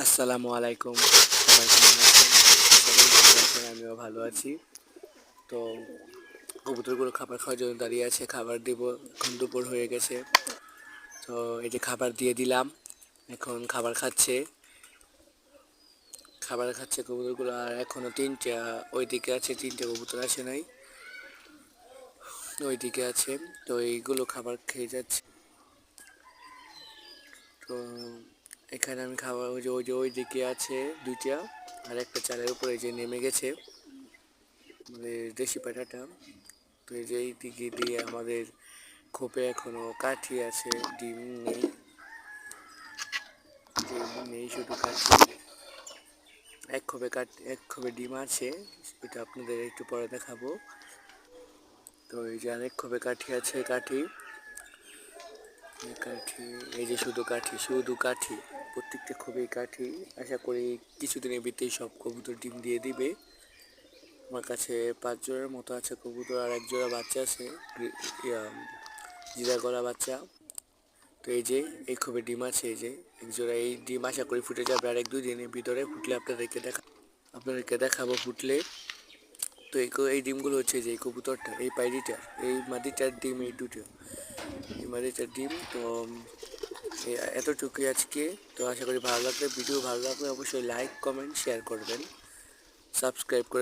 আসসালামু আলাইকুম, সবাই কেমন আছেন? সবাই ভালো আছেন, আমিও ভালো আছি। তো কবুতরগুলো খাবার খাওয়ার জন্য দাঁড়িয়ে আছে, খাবার দিব। এখন দুপুর হয়ে গেছে, তো এই যে খাবার দিয়ে দিলাম, এখন খাবার খাচ্ছে কবুতরগুলো। আর এখনো তিনটা ওইদিকে আছে, তিনটে কবুতর আসে নাই, ওইদিকে আছে। তো এইগুলো খাবার খেয়ে যাচ্ছে। তো এখানে আমি খাবার ওইদিকে আছে দুইটা, আর একটা চালের উপরে যে নেমে গেছে, মানে দেশি পাঠাটা। তো এই যে এই দিকে দিয়ে আমাদের খোপে এখনো কাঠি আছে, ডিম নেই, ডিম নেই, শুধু কাঠি। এক খোপে ডিম আছে, এটা আপনাদের একটু পরে দেখাবো। তো এই যে আরেক খোপে কাঠি আছে, কাঠি কাঠি এই যে শুধু কাঠি, প্রত্যেকটা খোপে কাঠি। আশা করি কিছুদিনের ভিতরেই সব কবুতর ডিম দিয়ে দিবে। আমার কাছে 5 জোড়ার মতো আছে কবুতর, আর এক জোড়া বাচ্চা আছে, জিরা গলা বাচ্চা। তো এই যে এই খোপে ডিম আছে, এই যে এক জোড়া, এই ডিম আশা করি ফুটে যাবে আর 1-2 দিনের ভিতরে। ফুটলে আপনাদেরকে দেখাবো ফুটলে। তো এই ডিমগুলো হচ্ছে যে এই কবুতরটা, এই পায়রিটার, এই মাদিটার ডিম, এই মাদিটার ডিম। তো এতটুকুই আজকে। তো আশা করি ভিডিও ভালো লাগলে অবশ্যই লাইক, কমেন্ট, শেয়ার করবেন, সাবস্ক্রাইব করে